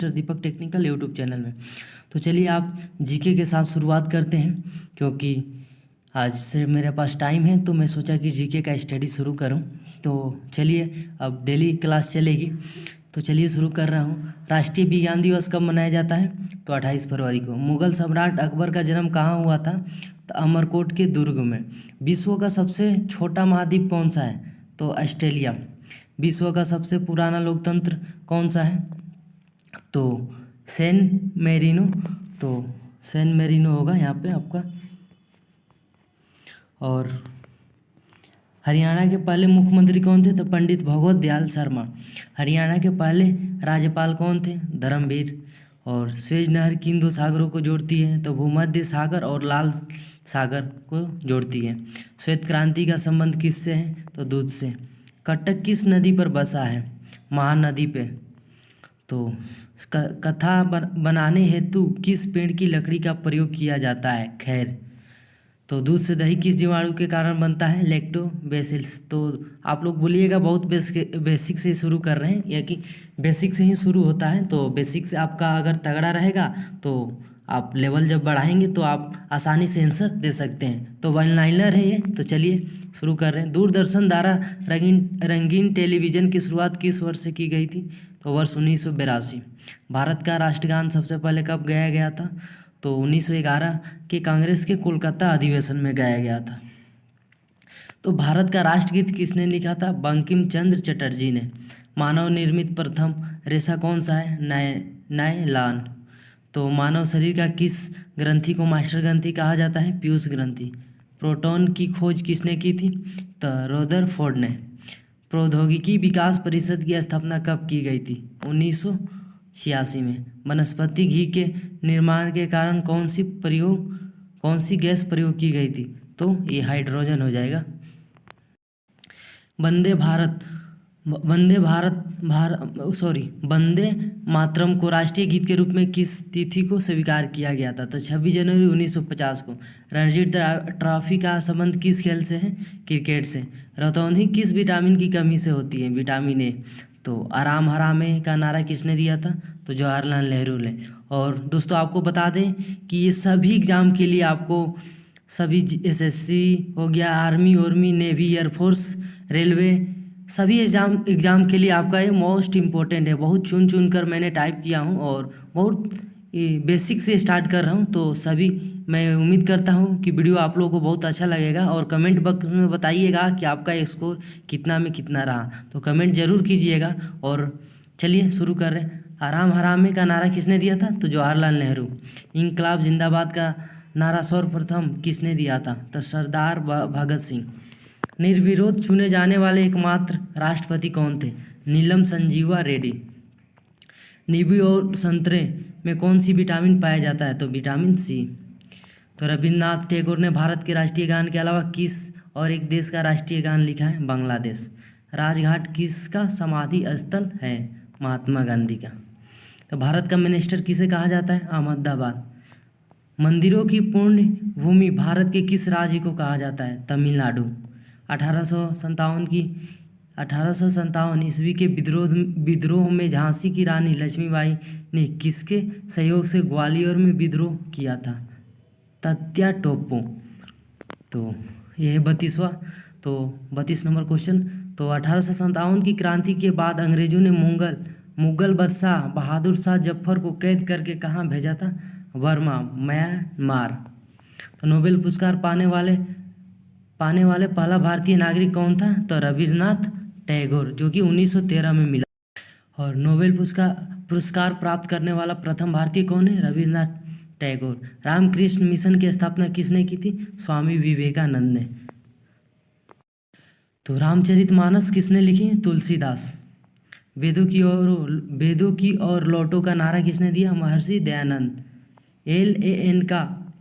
दीपक technical YouTube channel में। तो चलिए आप जीके के साथ शुरुआत करते हैं, क्योंकि आज से मेरे पास टाइम है तो मैं सोचा कि जीके का स्टडी शुरू करूं। तो चलिए अब डेली क्लास चलेगी, तो चलिए शुरू कर रहा हूं। राष्ट्रीय विज्ञान दिवस कब मनाया जाता है? तो 28 फरवरी को। मुगल सम्राट अकबर का जन्म कहाँ हुआ था? तो अमरकोट के दुर्ग में। विश्व का सबसे छोटा महाद्वीप कौन सा है? तो ऑस्ट्रेलिया। विश्व का सबसे पुराना लोकतंत्र कौन सा है? तो सैन मेरिनो। तो सैन मेरिनो होगा यहाँ पे आपका। और हरियाणा के पहले मुख्यमंत्री कौन थे? तो पंडित भगवत दयाल शर्मा। हरियाणा के पहले राज्यपाल कौन थे? धर्मवीर। और स्वेज नहर किन दो सागरों को जोड़ती है? तो भूमध्य सागर और लाल सागर को जोड़ती है। श्वेत क्रांति का संबंध किससे है? तो दूध से। कटक किस नदी पर बसा है? महानदी पे। तो कथा बनाने हेतु किस पेड़ की लकड़ी का प्रयोग किया जाता है? खैर। तो दूध से दही किस जीवाणु के कारण बनता है? लैक्टोबैसिलस। तो आप लोग बोलिएगा बहुत बेसिक से शुरू कर रहे हैं, या कि बेसिक से ही शुरू होता है। तो बेसिक से आपका अगर तगड़ा रहेगा तो आप लेवल जब बढ़ाएंगे तो आप आसानी से आंसर दे सकते हैं। तो वन लाइनर है ये। तो चलिए शुरू कर रहे हैं। दूरदर्शन द्वारा रंगीन टेलीविज़न की शुरुआत किस वर्ष से की गई थी? तो वर्ष 1982। भारत का राष्ट्रगान सबसे पहले कब गाया गया था? तो 1911 के कांग्रेस के कोलकाता अधिवेशन में गाया गया था। तो भारत का राष्ट्रगीत किसने लिखा था? बंकिम चंद्र चटर्जी ने। मानव निर्मित प्रथम रेशा कौन सा है? नायलॉन। तो मानव शरीर का किस ग्रंथि को मास्टर ग्रंथि कहा जाता है? पीयूष ग्रंथि। प्रोटॉन की खोज किसने की थी? तो रदरफोर्ड ने। प्रौद्योगिकी विकास परिषद की स्थापना कब की गई थी? 1986 में। वनस्पति घी के निर्माण के कारण कौन सी गैस प्रयोग की गई थी? तो ये हाइड्रोजन हो जाएगा। वंदे मातरम को राष्ट्रीय गीत के रूप में किस तिथि को स्वीकार किया गया था? तो 26 जनवरी 1950 को। रणजी ट्रॉफी का संबंध किस खेल से है? क्रिकेट से। रतौंधी किस विटामिन की कमी से होती है? Vitamin A. तो आराम हरामे का नारा किसने दिया था? तो जवाहरलाल नेहरू ने। और दोस्तों आपको बता दें कि ये सभी एग्ज़ाम के लिए आपको सभी एसएससी हो गया, army vermi, navy, air force, railway, सभी एग्ज़ाम के लिए आपका ये मोस्ट इम्पोर्टेंट है। बहुत चुन कर मैंने टाइप किया हूँ और बहुत बेसिक से स्टार्ट कर रहा हूँ। तो सभी मैं उम्मीद करता हूँ कि वीडियो आप लोगों को बहुत अच्छा लगेगा। और कमेंट बॉक्स में बताइएगा कि आपका स्कोर कितना में कितना रहा, तो कमेंट ज़रूर कीजिएगा। और चलिए शुरू कर रहे हैं। आराम हरामे का नारा किसने दिया था? तो जवाहरलाल नेहरू। इंकलाब जिंदाबाद का नारा सर्वप्रथम किसने दिया था? तो सरदार भगत सिंह। निर्विरोध चुने जाने वाले एकमात्र राष्ट्रपति कौन थे? नीलम संजीवा रेड्डी। नींबू और संतरे में कौन सी विटामिन पाया जाता है? तो विटामिन सी। तो रविन्द्रनाथ टैगोर ने भारत के राष्ट्रीय गान के अलावा किस और एक देश का राष्ट्रीय गान लिखा है? बांग्लादेश। राजघाट किसका समाधि स्थल है? महात्मा गांधी का। तो भारत का मैनचेस्टर किसे कहा जाता है? अहमदाबाद। मंदिरों की पूर्ण भूमि भारत के किस राज्य को कहा जाता है? तमिलनाडु। 1857 ईस्वी के विद्रोह में झांसी की रानी लक्ष्मीबाई ने किसके सहयोग से ग्वालियर में विद्रोह किया था? तात्या टोपे। तो यह है 32 नंबर क्वेश्चन। तो 1857 की क्रांति के बाद अंग्रेजों ने मुगल बादशाह बहादुर शाह जफर को कैद करके कहाँ भेजा था? Burma, Myanmar. तो नोबेल पुरस्कार पाने वाले पहला भारतीय नागरिक कौन था? तो रविन्द्रनाथ टैगोर, जो कि 1913 में मिला। और नोबेल पुरस्कार प्राप्त करने वाला प्रथम भारतीय कौन है? रविन्द्रनाथ टैगोर। रामकृष्ण मिशन की स्थापना किसने की थी? स्वामी विवेकानंद ने। तो रामचरितमानस किसने लिखी? तुलसीदास। वेदों की ओर लौटो का नारा किसने दिया? महर्षि दयानंद।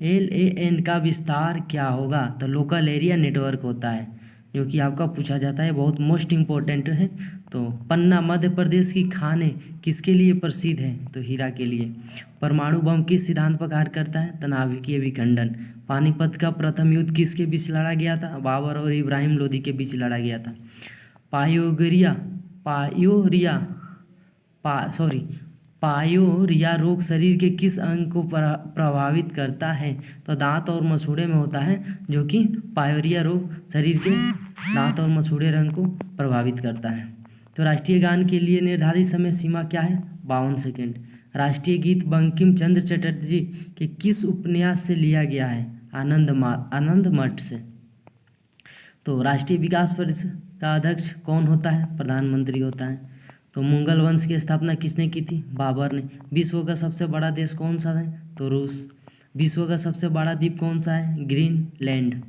LAN का विस्तार क्या होगा? तो लोकल एरिया नेटवर्क होता है, जो कि आपका पूछा जाता है, बहुत मोस्ट इम्पोर्टेंट है। तो पन्ना मध्य प्रदेश की खाने किसके लिए प्रसिद्ध है? तो हीरा के लिए। परमाणु बम किस सिद्धांत पर कार्य करता है? तो नाभिकीय विखंडन। पानीपत का प्रथम युद्ध किसके बीच लड़ा गया था? बाबर और इब्राहिम लोदी के बीच लड़ा गया था। पायोरिया रोग शरीर के किस अंग को प्रभावित करता है? तो दांत और मसूड़े में होता है, जो कि पायोरिया रोग शरीर के दांत और मसूड़े रंग को प्रभावित करता है। तो राष्ट्रीय गान के लिए निर्धारित समय सीमा क्या है? 52 सेकेंड। राष्ट्रीय गीत बंकिम चंद्र चटर्जी के किस उपन्यास से लिया गया है? आनंद मठ से। तो राष्ट्रीय विकास परिषद का अध्यक्ष कौन होता है? प्रधानमंत्री होता है। तो मुगल वंश की स्थापना किसने की थी? बाबर ने। विश्व का सबसे बड़ा देश कौन सा है? तो रूस। विश्व का सबसे बड़ा द्वीप कौन सा है? ग्रीनलैंड।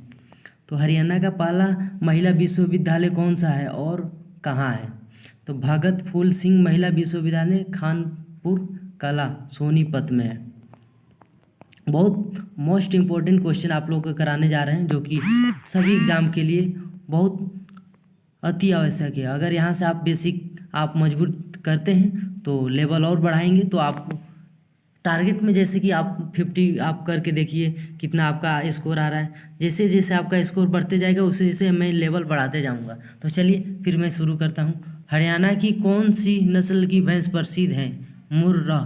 तो हरियाणा का पहला महिला विश्वविद्यालय कौन सा है और कहाँ है? तो भगत फूल सिंह महिला विश्वविद्यालय कानपुर कला सोनीपत में है। बहुत मोस्ट इम्पोर्टेंट क्वेश्चन आप लोगों को कराने जा रहे हैं, जो कि सभी एग्जाम के लिए बहुत अति आवश्यक है। अगर यहाँ से आप बेसिक आप मजबूत करते हैं तो लेवल और बढ़ाएंगे, तो आप टारगेट में जैसे कि आप 50 आप करके देखिए कितना आपका स्कोर आ रहा है। जैसे जैसे आपका स्कोर बढ़ते जाएगा उसे जैसे मैं लेवल बढ़ाते जाऊंगा। तो चलिए फिर मैं शुरू करता हूँ। हरियाणा की कौन सी नस्ल की भैंस प्रसिद्ध है? मुर्रा।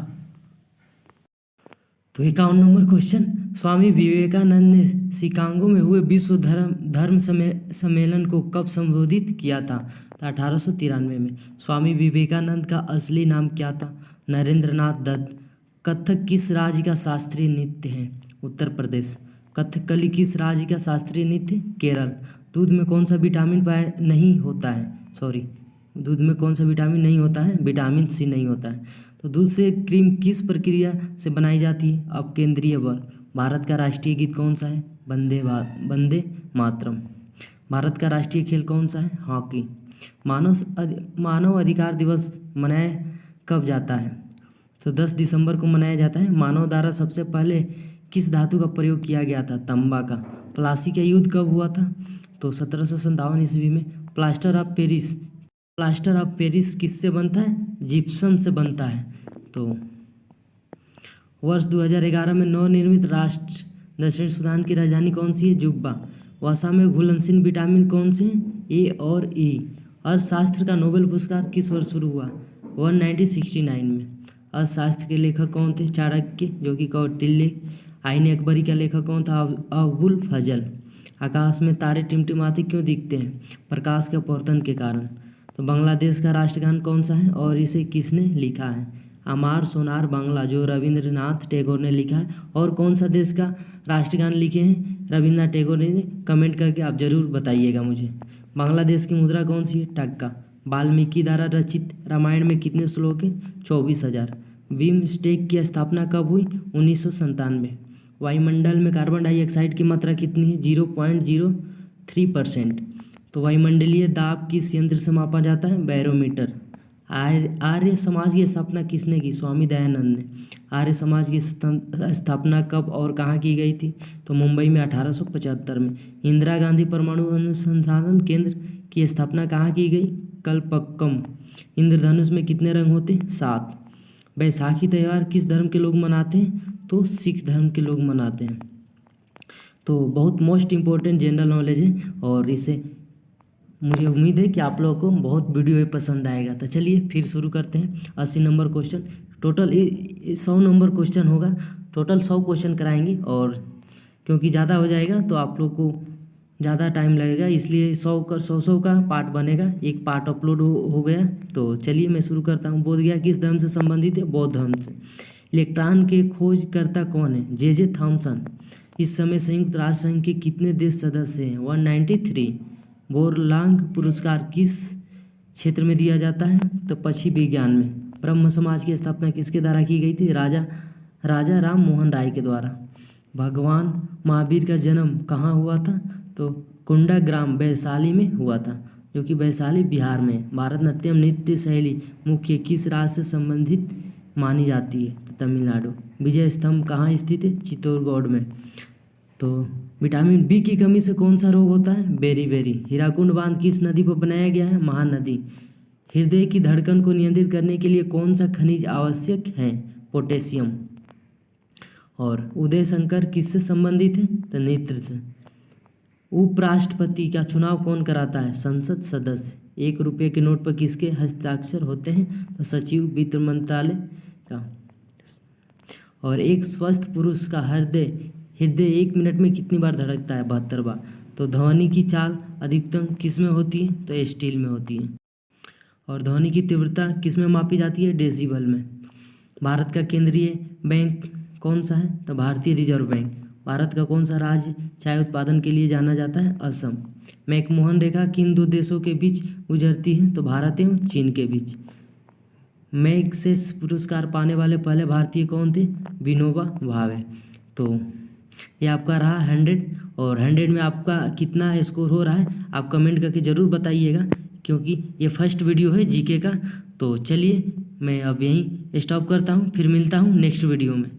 तो 51 नंबर क्वेश्चन, स्वामी विवेकानंद ने शिकागो में हुए विश्व धर्म सम्मेलन को कब संबोधित किया था? तो 1893 में। स्वामी विवेकानंद का असली नाम क्या था? नरेंद्रनाथ दत्त। कथक किस राज्य का शास्त्रीय नृत्य है? उत्तर प्रदेश। कथकली किस राज्य का शास्त्रीय नृत्य? केरल। दूध में कौन सा विटामिन नहीं होता है? दूध में कौन सा विटामिन नहीं होता है? विटामिन सी नहीं होता है। तो दूध से क्रीम किस प्रक्रिया से बनाई जाती है? अपकेंद्रीय बल। भारत का राष्ट्रीय गीत कौन सा है? वंदे मातरम। भारत का राष्ट्रीय खेल कौन सा है? हॉकी। मानव अधिकार दिवस मनाया कब जाता है? तो 10 दिसंबर को मनाया जाता है। मानव द्वारा सबसे पहले किस धातु का प्रयोग किया गया था? तांबा का। प्लासी का युद्ध कब हुआ था? तो 1757 ईस्वी में। प्लास्टर ऑफ पेरिस किससे बनता है? जिप्सम से बनता है। तो वर्ष 2011 में नवनिर्मित राष्ट्र दक्षिण सूडान की राजधानी कौन सी है? जुब्बा। वसा में घुलनशील विटामिन कौन से हैं? ए और ई। अर्थशास्त्र का नोबेल पुरस्कार किस वर्ष शुरू हुआ? 1969 में। अर्थशास्त्र के लेखक कौन थे? चाणक्य, जो कि कौटिल्य। आईने अकबरी का लेखक कौन था? अबुल फजल। आकाश में तारे टिमटिमाते क्यों दिखते हैं? प्रकाश के अपवर्तन के कारण। तो बांग्लादेश का राष्ट्रगान कौन सा है और इसे किसने लिखा है? अमार सोनार बांग्ला, जो रविंद्रनाथ टैगोर ने लिखा है। और कौन सा देश का राष्ट्रगान लिखे हैं रविंद्रनाथ टैगोर ने? कमेंट करके आप जरूर बताइएगा मुझे। बांग्लादेश की मुद्रा कौन सी है? टक्का। वाल्मीकि द्वारा रचित रामायण में कितने श्लोक हैं? 24,000। बिम्स्टेक की स्थापना कब हुई? 1997। वायुमंडल में कार्बन डाइऑक्साइड की मात्रा कितनी है? 0.03%। तो वायुमंडलीय दाब किस यंत्र से मापा जाता है? बैरोमीटर। आर्य समाज की स्थापना किसने की? स्वामी दयानंद ने। आर्य समाज की स्थापना कब और कहाँ की गई थी? तो मुंबई में 1875 में। इंदिरा गांधी परमाणु अनुसंधान केंद्र की स्थापना कहाँ की गई? कलपक्कम। इंद्रधनुष में कितने रंग होते हैं? 7। बैसाखी त्यौहार किस धर्म के लोग मनाते हैं? तो सिख धर्म के लोग मनाते हैं। तो बहुत मोस्ट इम्पोर्टेंट जनरल नॉलेज है और इसे मुझे उम्मीद है कि आप लोगों को बहुत वीडियो ये पसंद आएगा। तो चलिए फिर शुरू करते हैं। 80 number question, total 100 number question होगा। टोटल 100 क्वेश्चन कराएंगे और क्योंकि ज़्यादा हो जाएगा तो आप लोग को ज़्यादा टाइम लगेगा, इसलिए 100 का पार्ट बनेगा। एक पार्ट अपलोड हो गया। तो चलिए मैं शुरू करता हूँ। बोधगया किस धर्म से संबंधित है? बौद्ध धर्म से। इलेक्ट्रॉन के खोजकर्ता कौन है? J Thomson. इस समय संयुक्त राष्ट्र संघ के कितने देश सदस्य हैं? 193। बोरलांग पुरस्कार किस क्षेत्र में दिया जाता है? तो पक्षी विज्ञान में। ब्रह्म समाज की स्थापना किसके द्वारा की गई थी? राजा राम मोहन राय के द्वारा। भगवान महावीर का जन्म कहाँ हुआ था? तो कुंडाग्राम वैशाली में हुआ था, जो कि वैशाली बिहार में। भारतनाट्यम नृत्य शैली मुख्य किस राज्य से संबंधित मानी जाती है? तो तमिलनाडु। विजय स्तंभ कहाँ स्थित है? चित्तौड़गढ़ में। तो विटामिन बी की कमी से कौन सा रोग होता है? बेरी। हीराकुंड बांध किस नदी पर बनाया गया है? महानदी। हृदय की धड़कन को नियंत्रित करने के लिए कौन सा खनिज आवश्यक है? पोटेशियम। और उदय शंकर किससे संबंधित है? तो नेत्र से। उपराष्ट्रपति का चुनाव कौन कराता है? संसद सदस्य। 1 रुपये के नोट पर किसके हस्ताक्षर होते हैं? तो सचिव, वित्त मंत्रालय का। और एक स्वस्थ पुरुष का हृदय हृदय 1 मिनट में कितनी बार धड़कता है? 72 बार। तो ध्वनि की चाल अधिकतम किस में होती है? तो स्टील में होती है। और ध्वनि की तीव्रता किस में मापी जाती है? डेसिबल में। भारत का केंद्रीय बैंक कौन सा है? तो भारतीय रिजर्व बैंक। भारत का कौन सा राज्य चाय उत्पादन के लिए जाना जाता है? असम। मैकमोहन रेखा किन दो देशों के बीच गुजरती है? तो भारत एवं चीन के बीच। मैग्सेस पुरस्कार पाने वाले पहले भारतीय कौन थे? विनोबा भावे। तो ये आपका रहा 100, और 100 में आपका कितना स्कोर हो रहा है आप कमेंट करके ज़रूर बताइएगा, क्योंकि ये फर्स्ट वीडियो है जीके का। तो चलिए मैं अब यहीं स्टॉप करता हूँ, फिर मिलता हूँ नेक्स्ट वीडियो में।